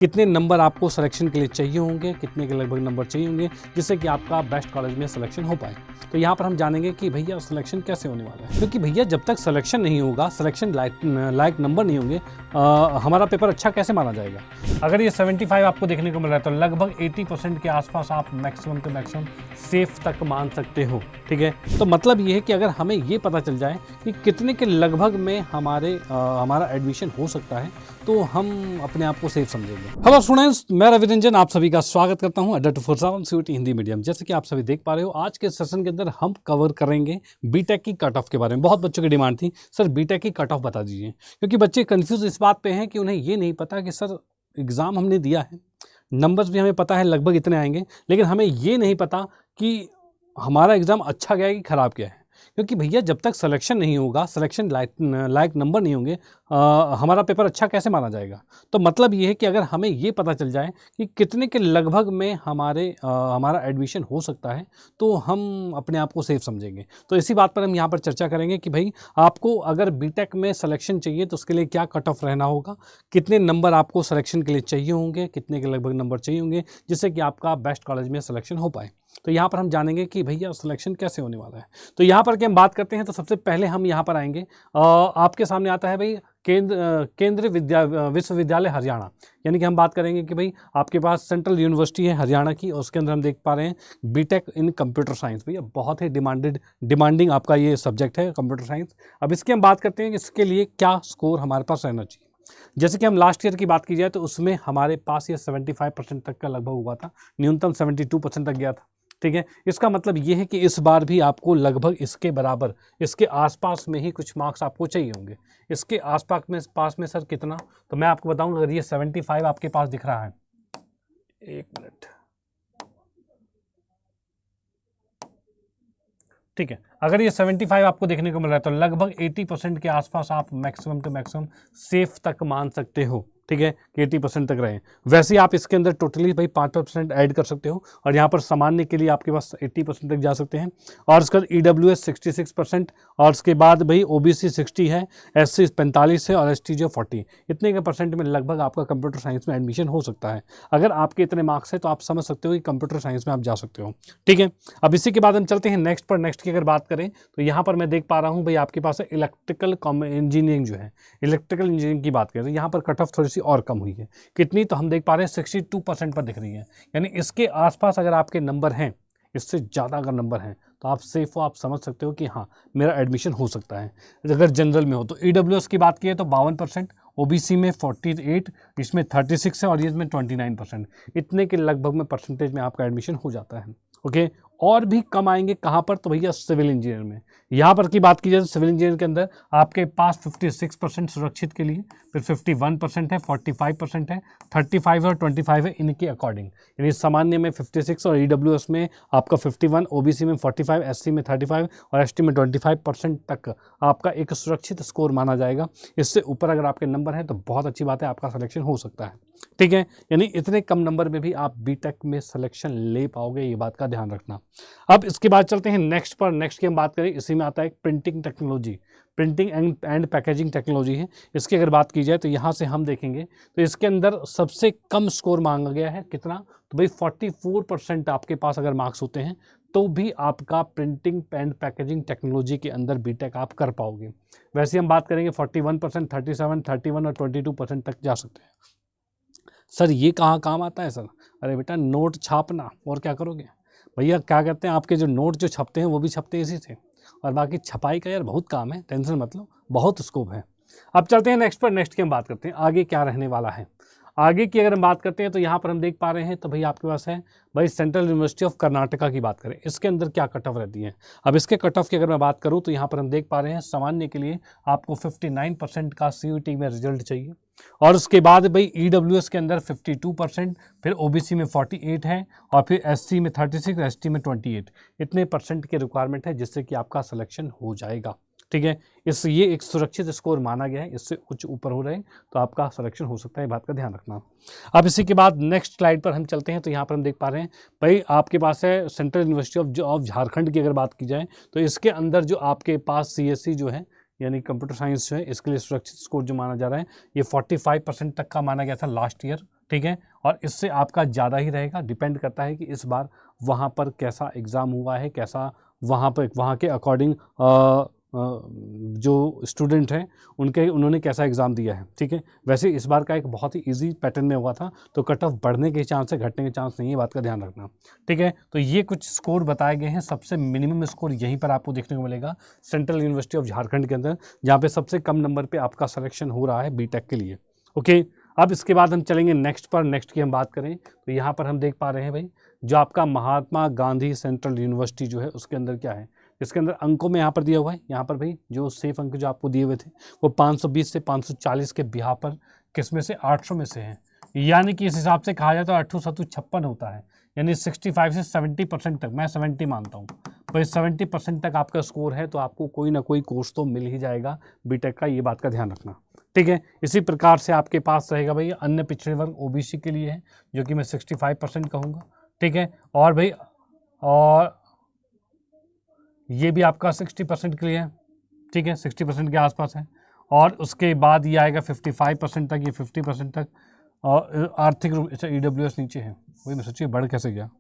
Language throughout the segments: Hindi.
कितने नंबर आपको सिलेक्शन के लिए चाहिए होंगे, कितने के लगभग नंबर चाहिए होंगे जिससे कि आपका बेस्ट कॉलेज में सिलेक्शन हो पाए। तो यहाँ पर हम जानेंगे कि भैया सिलेक्शन कैसे होने वाला है, क्योंकि भैया जब तक सिलेक्शन नहीं होगा, सिलेक्शन लायक नंबर नहीं होंगे, हमारा पेपर अच्छा कैसे माना जाएगा। अगर ये 75 आपको देखने को मिल रहा है तो लगभग 80% के आसपास आप मैक्सिमम टू मैक्सिमम सेफ तक मान सकते हो। ठीक है, तो मतलब ये है कि अगर हमें ये पता चल जाए कि कितने के लगभग में हमारा एडमिशन हो सकता है तो हम अपने आप को सेफ समझेंगे। हेलो स्टूडेंट्स, मैं रवि रंजन आप सभी का स्वागत करता हूं अड्डा 247 सीयूईटी हिंदी मीडियम। जैसे कि आप सभी देख पा रहे हो, आज के सेशन के अंदर हम कवर करेंगे बीटेक की कट ऑफ के बारे में। बहुत बच्चों की डिमांड थी, सर बीटेक की कट ऑफ बता दीजिए, क्योंकि बच्चे कंफ्यूज इस बात पे हैं कि उन्हें ये नहीं पता कि सर एग्ज़ाम हमने दिया है, नंबर्स भी हमें पता है लगभग इतने आएंगे, लेकिन हमें ये नहीं पता कि हमारा एग्ज़ाम अच्छा गया कि ख़राब गया है। क्योंकि भैया जब तक सिलेक्शन नहीं होगा, सिलेक्शन लायक नंबर नहीं होंगे, हमारा पेपर अच्छा कैसे माना जाएगा। तो मतलब ये है कि अगर हमें ये पता चल जाए कि कितने के लगभग में हमारा एडमिशन हो सकता है तो हम अपने आप को सेफ समझेंगे। तो इसी बात पर हम यहाँ पर चर्चा करेंगे कि भाई आपको अगर बीटेक में सिलेक्शन चाहिए तो उसके लिए क्या कट ऑफ रहना होगा, कितने नंबर आपको सिलेक्शन के लिए चाहिए होंगे, कितने के लगभग नंबर चाहिए होंगे जिससे कि आपका बेस्ट कॉलेज में सिलेक्शन हो पाए। तो यहाँ पर हम जानेंगे कि भैया सिलेक्शन कैसे होने वाला है। तो यहाँ पर कि हम बात करते हैं तो सबसे पहले हम यहाँ पर आएंगे, आपके सामने आता है भाई केंद्रीय विश्वविद्यालय हरियाणा, यानी कि हम बात करेंगे कि भाई आपके पास सेंट्रल यूनिवर्सिटी है हरियाणा की, और उसके अंदर हम देख पा रहे हैं बीटेक इन कंप्यूटर साइंस। भैया बहुत ही डिमांडिंग आपका ये सब्जेक्ट है कंप्यूटर साइंस। अब इसकी हम बात करते हैं कि इसके लिए क्या स्कोर हमारे पास रहना चाहिए। जैसे कि हम लास्ट ईयर की बात की जाए तो उसमें हमारे पास ये 75% तक का लगभग हुआ था, न्यूनतम 72% तक गया था। ठीक है, इसका मतलब ये है कि इस बार भी आपको लगभग इसके बराबर, इसके आसपास में ही कुछ मार्क्स आपको चाहिए होंगे। इसके पास में सर कितना, तो मैं आपको बताऊंगा। अगर ये 75 आपके पास दिख रहा है, एक मिनट, ठीक है, अगर ये 75 आपको देखने को मिल रहा है तो लगभग 80% के आसपास आप मैक्सिमम टू मैक्सिमम सेफ तक मान सकते हो। ठीक है, कि 80% तक रहे। वैसे आप इसके अंदर टोटली भाई 5% ऐड कर सकते हो, और यहाँ पर सामान्य के लिए आपके पास 80% तक जा सकते हैं। और उसके बाद EWS 66%, और उसके बाद भाई OBC 60 है, SC 45 है, और ST जो 40, इतने के परसेंट में लगभग आपका कंप्यूटर साइंस में एडमिशन हो सकता है। अगर आपके इतने मार्क्स है तो आप समझ सकते हो कि कंप्यूटर साइंस में आप जा सकते हो। ठीक है, अब इसी के बाद हम चलते हैं नेक्स्ट पर। नेक्स्ट की अगर बात करें तो यहाँ पर मैं देख पा रहा हूँ भाई आपके पास है इलेक्ट्रिकल इंजीनियरिंग जो है, इलेक्ट्रिकल इंजीनियरिंग की बात करें तो यहाँ पर कट ऑफ थोड़ी सी और कम हुई है। कितनी, तो हम देख पा रहे हैं 62% पर दिख रही है। यानी इसके आसपास अगर आपके नंबर हैं, इससे ज़्यादा अगर नंबर हैं तो आप सेफ हो, आप समझ सकते हो कि हाँ मेरा एडमिशन हो सकता है। अगर जनरल में हो तो EWS की बात की तो 52%, OBC में 48, इसमें 36 है, और इसमें 29%, इतने के लगभग में परसेंटेज में आपका एडमिशन हो जाता है। ओके, और भी कम आएंगे कहाँ पर, तो भैया सिविल इंजीनियर में। यहाँ पर की बात की जाए तो सिविल इंजीनियर के अंदर आपके पास 56% सुरक्षित के लिए, फिर 51% है, 45% है, 35 और 25 है, इनके अकॉर्डिंग। यानी सामान्य में 56 और EWS में आपका 51, OBC में 45, SC में 35 और ST में 25% तक आपका एक सुरक्षित स्कोर माना जाएगा। इससे ऊपर अगर आपके नंबर हैं तो बहुत अच्छी बात है, आपका सिलेक्शन हो सकता है। ठीक है, यानी इतने कम नंबर में भी आप बीटेक में सिलेक्शन ले पाओगे, ये बात का ध्यान रखना। अब इसके बाद चलते हैं नेक्स्ट पर। नेक्स्ट की हम बात करें, इसी में आता है printing technology, printing and packaging technology है। इसकी अगर बात की जाए तो यहाँ से हम देखेंगे तो इसके अंदर सबसे कम स्कोर मांगा गया है, कितना, तो भाई 44% आपके पास अगर मार्क्स होते हैं तो भी आपका प्रिंटिंग एंड पैकेजिंग टेक्नोलॉजी के अंदर बीटेक आप कर पाओगे। वैसे हम बात करेंगे 41%, 37, 31 और 22% तक जा सकते हैं। सर ये कहाँ काम आता है सर, अरे बेटा नोट छापना, और क्या करोगे भैया, क्या कहते हैं आपके जो नोट जो छपते हैं वो भी छपते हैं इसी से, और बाकी छपाई का यार बहुत काम है, टेंशन मत लो, बहुत स्कोप है। अब चलते हैं नेक्स्ट पर। नेक्स्ट की हम बात करते हैं आगे क्या रहने वाला है। आगे की अगर हम बात करते हैं तो यहाँ पर हम देख पा रहे हैं तो भाई आपके पास है भाई सेंट्रल यूनिवर्सिटी ऑफ कर्नाटका की बात करें, इसके अंदर क्या कट ऑफ रहती है। अब इसके कट ऑफ की अगर मैं बात करूँ तो यहाँ पर हम देख पा रहे हैं सामान्य के लिए आपको 59% का CUET में रिजल्ट चाहिए, और उसके बाद भाई EWS के अंदर 52%, फिर OBC में 48 है, और फिर SC में 36, ST में 28, इतने परसेंट के रिक्वायरमेंट है जिससे कि आपका सिलेक्शन हो जाएगा। ठीक है, ये एक सुरक्षित स्कोर माना गया है, इससे कुछ ऊपर हो रहे हैं तो आपका सिलेक्शन हो सकता है, बात का ध्यान रखना। अब इसी के बाद नेक्स्ट स्लाइड पर हम चलते हैं तो यहाँ पर हम देख पा रहे हैं भाई आपके पास है सेंट्रल यूनिवर्सिटी ऑफ झारखंड की अगर बात की जाए तो इसके अंदर जो आपके पास CSE जो है, यानी कंप्यूटर साइंस जो है, इसके लिए सुरक्षित स्कोर जो माना जा रहा है ये 45% तक का माना गया था लास्ट ईयर। ठीक है, और इससे आपका ज़्यादा ही रहेगा। डिपेंड करता है कि इस बार वहाँ पर कैसा एग्ज़ाम हुआ है, कैसा वहाँ पर वहाँ के अकॉर्डिंग जो स्टूडेंट हैं उन्होंने कैसा एग्ज़ाम दिया है। ठीक है, वैसे इस बार का एक बहुत ही इजी पैटर्न में हुआ था, तो कट ऑफ बढ़ने के चांस है, घटने के चांस नहीं है, बात का ध्यान रखना। ठीक है, तो ये कुछ स्कोर बताए गए हैं। सबसे मिनिमम स्कोर यहीं पर आपको देखने को मिलेगा सेंट्रल यूनिवर्सिटी ऑफ झारखंड के अंदर, जहाँ पे सबसे कम नंबर पे आपका सिलेक्शन हो रहा है बीटेक के लिए। ओके, अब इसके बाद हम चलेंगे नेक्स्ट पर। नेक्स्ट की हम बात करें तो यहाँ पर हम देख पा रहे हैं भाई, जो आपका महात्मा गांधी सेंट्रल यूनिवर्सिटी जो है उसके अंदर क्या है, इसके अंदर अंकों में यहाँ पर दिया हुआ है। यहाँ पर भाई जो सेफ अंक जो आपको दिए हुए थे वो 520 से 540 के बिहार पर किस में से 800 में से हैं। यानी कि इस हिसाब से कहा जाए तो 8 होता है, यानी 65 से 70% तक, मैं 70 मानता हूँ भाई, 70% तक आपका स्कोर है तो आपको कोई ना कोई कोर्स तो मिल ही जाएगा बीटेक का, ये बात का ध्यान रखना। ठीक है, इसी प्रकार से आपके पास रहेगा भाई अन्य पिछड़े वर्ग ओबीसी के लिए है, जो कि मैं 65% कहूँगा। ठीक है, और भाई और ये भी आपका 60% के लिए है। ठीक है, 60% के आसपास है। और उसके बाद ये आएगा 55% तक, ये 50% तक। और आर्थिक रूप से ईडब्ल्यूएस नीचे है, वही मैं सोचिए बढ़ कैसे गया,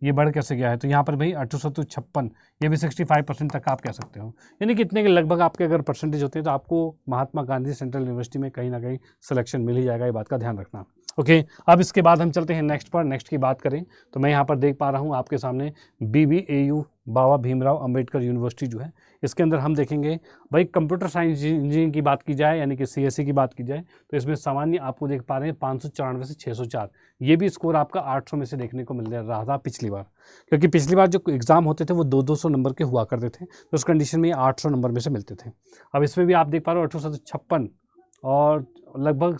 ये बढ़ कैसे गया है। तो यहाँ पर भाई 856, ये भी 65% तक आप कह सकते हो। यानी कि इतने के लगभग आपके अगर परसेंटेज होते हैं तो आपको महात्मा गांधी सेंट्रल यूनिवर्सिटी में कहीं ना कहीं सिलेक्शन मिल ही जाएगा, ये बात का ध्यान रखना। ओके, अब इसके बाद हम चलते हैं नेक्स्ट पर। नेक्स्ट की बात करें तो मैं यहाँ पर देख पा रहा हूँ आपके सामने BBAU बाबा भीमराव अंबेडकर यूनिवर्सिटी जो है, इसके अंदर हम देखेंगे भाई कंप्यूटर साइंस इंजीनियरिंग की बात की जाए, यानी कि CSE की बात की जाए, तो इसमें सामान्य आपको देख पा रहे हैं 594 से 604। ये भी स्कोर आपका 800 में से देखने को मिल रहा था पिछली बार, क्योंकि पिछली बार जो एग्जाम होते थे वो 200 नंबर के हुआ करते थे, तो उस कंडीशन में 800 नंबर में से मिलते थे। अब इसमें भी आप देख पा रहे हो 856 और लगभग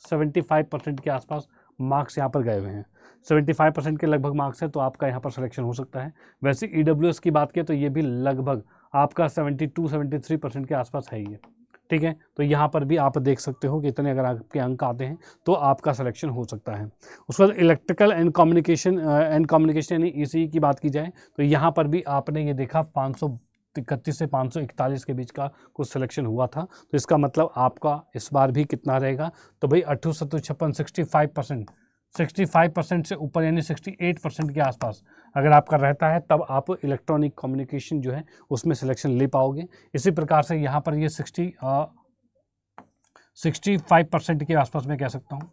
75% के आसपास मार्क्स यहाँ पर गए हुए हैं। 75% के लगभग मार्क्स है तो आपका यहाँ पर सिलेक्शन हो सकता है। वैसे EWS की बात करें तो ये भी लगभग आपका 72-73% के आसपास है ये। ठीक है, तो यहाँ पर भी आप देख सकते हो कि इतने अगर आपके अंक आते हैं तो आपका सिलेक्शन हो सकता है। उसके बाद इलेक्ट्रिकल एंड कम्युनिकेशन यानी ECE की बात की जाए तो यहाँ पर भी आपने ये देखा 531 से 541 के बीच का कुछ सिलेक्शन हुआ था, तो इसका मतलब आपका इस बार भी कितना रहेगा, तो भाई 6856 65% से ऊपर यानी 68% के आसपास अगर आपका रहता है तब आप इलेक्ट्रॉनिक कम्युनिकेशन जो है उसमें सिलेक्शन ले पाओगे। इसी प्रकार से यहाँ पर ये 65% के आसपास मैं कह सकता हूँ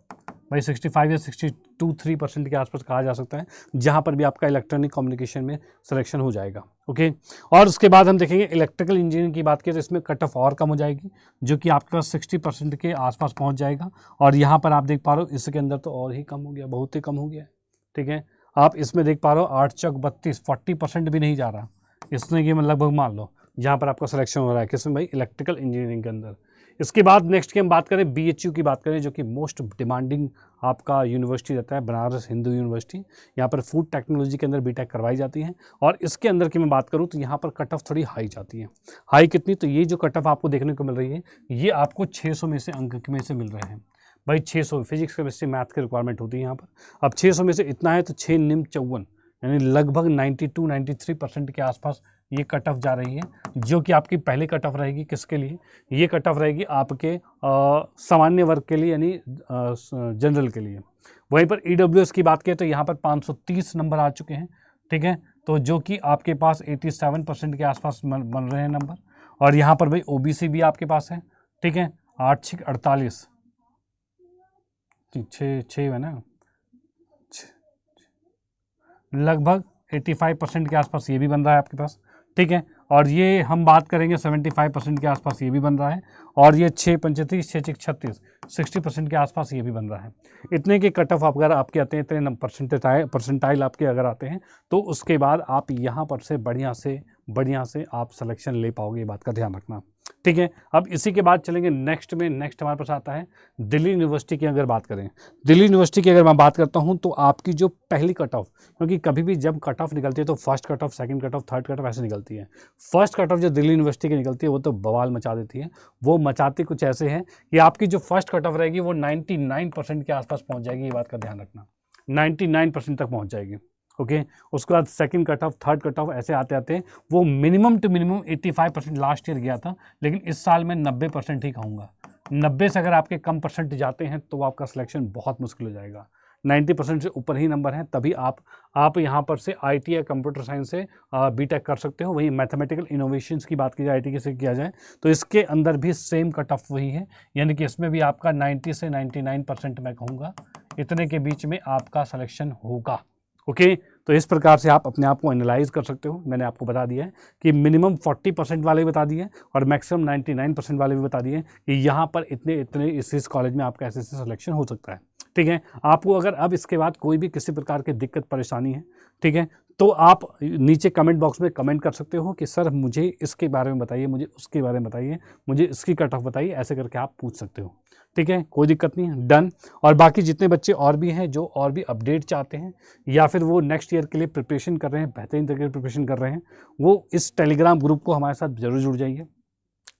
भाई, 65 या 62-63% के आसपास कहा जा सकता है, जहाँ पर भी आपका इलेक्ट्रॉनिक कम्युनिकेशन में सिलेक्शन हो जाएगा। ओके, और उसके बाद हम देखेंगे इलेक्ट्रिकल इंजीनियरिंग की बात करें तो इसमें कट ऑफ और कम हो जाएगी, जो कि आपके पास 60% के आसपास पहुँच जाएगा। और यहाँ पर आप देख पा रहे हो इसके अंदर तो और ही कम हो गया, बहुत ही कम हो गया। ठीक है, आप इसमें देख पा रहे हो 8 चौक 32, 40% भी नहीं जा रहा, इसमें कि लगभग मान लो जहाँ पर आपका सिलेक्शन हो रहा है किसमें भाई, इलेक्ट्रिकल इंजीनियरिंग के अंदर। इसके बाद नेक्स्ट की हम बात करें BHU की बात करें, जो कि मोस्ट डिमांडिंग आपका यूनिवर्सिटी रहता है, बनारस हिंदू यूनिवर्सिटी। यहाँ पर फूड टेक्नोलॉजी के अंदर बीटेक करवाई जाती है। और इसके अंदर की मैं बात करूँ तो यहाँ पर कट ऑफ थोड़ी हाई जाती है। हाई कितनी, तो ये जो कट ऑफ आपको देखने को मिल रही है ये आपको 600 में से अंक में से मिल रहे हैं भाई। 600 फिजिक्स केमिस्ट्री मैथ की रिक्वायरमेंट होती है यहाँ पर। अब 600 में से इतना है तो 6 निम 54 यानी लगभग 92-93% के आसपास ये कट ऑफ जा रही है, जो कि आपकी पहली कट ऑफ रहेगी किसके लिए, ये कट ऑफ रहेगी आपके सामान्य वर्ग के लिए यानी जनरल के लिए। वहीं पर EWS की बात करें तो यहाँ पर 530 नंबर आ चुके हैं। ठीक है, तो जो कि आपके पास 87% के आसपास बन रहे हैं नंबर। और यहाँ पर भाई OBC भी आपके पास है। ठीक है, 8-6-48 6 है ना, लगभग 85% के आसपास ये भी बन रहा है आपके पास। ठीक है, और ये हम बात करेंगे 75% के आसपास ये भी बन रहा है। और ये 6-35 6-36 60% के आसपास ये भी बन रहा है। इतने के कट ऑफ अगर आपके आते हैं, इतने परसेंटाइल आपके अगर आते हैं तो उसके बाद आप यहाँ पर से बढ़िया से आप सिलेक्शन ले पाओगे, ये बात का ध्यान रखना। ठीक है, अब इसी के बाद चलेंगे नेक्स्ट में। नेक्स्ट हमारे पास आता है दिल्ली यूनिवर्सिटी की। अगर बात करें दिल्ली यूनिवर्सिटी की, अगर मैं बात करता हूं तो आपकी जो पहली कट ऑफ, क्योंकि कभी भी जब कट ऑफ निकलती है तो first cut off, second cut off, third cut off ऐसे निकलती है। फर्स्ट कट ऑफ जो दिल्ली यूनिवर्सिटी की निकलती है वो तो बवाल मचा देती है। वो मचाती कुछ ऐसे हैं कि आपकी जो फर्स्ट कट ऑफ रहेगी वो 99% के आसपास पहुँच जाएगी, ये बात का ध्यान रखना, 99% तक पहुँच जाएगी। ओके, उसके बाद second cut off, third cut off ऐसे आते आते वो minimum to minimum 85% last year गया था, लेकिन इस साल मैं 90% ही कहूँगा। 90 से अगर आपके कम परसेंट जाते हैं तो आपका सिलेक्शन बहुत मुश्किल हो जाएगा। 90% से ऊपर ही नंबर हैं तभी आप यहाँ पर से आईटी या कंप्यूटर साइंस से बीटेक कर सकते हो। वहीं मैथमेटिकल इनोवेशंस की बात की जाए, आईटी के से किया जाए, तो इसके अंदर भी सेम कट ऑफ वही है, यानी कि इसमें भी आपका 90 से 99% मैं कहूँगा इतने के बीच में आपका सिलेक्शन होगा। ओके, तो इस प्रकार से आप अपने आप को एनालाइज कर सकते हो। मैंने आपको बता दिया है कि मिनिमम 40% वाले भी बता दिए और मैक्सिमम 99% वाले भी बता दिए कि यहाँ पर इतने इतने इस कॉलेज में आपका ऐसे सिलेक्शन हो सकता है। ठीक है, आपको अगर अब इसके बाद कोई भी किसी प्रकार की दिक्कत परेशानी है, ठीक है, तो आप नीचे कमेंट बॉक्स में कमेंट कर सकते हो कि सर मुझे इसके बारे में बताइए, मुझे उसके बारे में बताइए, मुझे इसकी कट ऑफ बताइए, ऐसे करके आप पूछ सकते हो। ठीक है, कोई दिक्कत नहीं है, डन। और बाकी जितने बच्चे और भी हैं जो और भी अपडेट चाहते हैं या फिर वो नेक्स्ट ईयर के लिए प्रिपरेशन कर रहे हैं, बेहतरीन तरीके से प्रिपरेशन कर रहे हैं, वो इस टेलीग्राम ग्रुप को हमारे साथ जरूर जुड़ जाइए,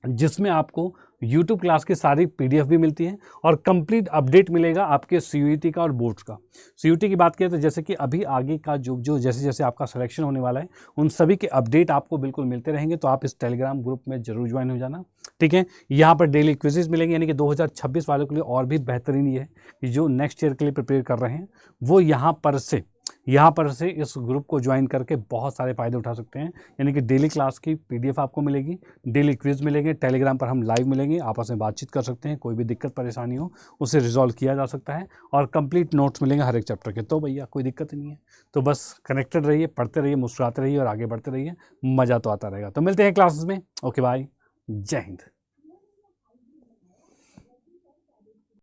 जिसमें आपको YouTube क्लास की सारी PDF भी मिलती है और कंप्लीट अपडेट मिलेगा आपके CUET का और बोर्ड्स का। CUET की बात करें तो जैसे कि अभी आगे का जो जैसे जैसे आपका सिलेक्शन होने वाला है उन सभी के अपडेट आपको बिल्कुल मिलते रहेंगे, तो आप इस टेलीग्राम ग्रुप में जरूर ज्वाइन हो जाना। ठीक है, यहाँ पर डेली क्विजेज मिलेंगे, यानी कि 2026 वालों के लिए और भी बेहतरीन ये है कि जो नेक्स्ट ईयर के लिए प्रिपेयर कर रहे हैं वो यहाँ पर से इस ग्रुप को ज्वाइन करके बहुत सारे फायदे उठा सकते हैं। यानी कि डेली क्लास की PDF आपको मिलेगी, डेली क्विज मिलेंगे, टेलीग्राम पर हम लाइव मिलेंगे, आपस में बातचीत कर सकते हैं, कोई भी दिक्कत परेशानी हो उसे रिजॉल्व किया जा सकता है और कंप्लीट नोट्स मिलेंगे हर एक चैप्टर के। तो भैया कोई दिक्कत नहीं है, तो बस कनेक्टेड रहिए, पढ़ते रहिए, मुस्कुराते रहिए और आगे बढ़ते रहिए, मज़ा तो आता रहेगा। तो मिलते हैं क्लासेस में। ओके बाय, जय हिंद।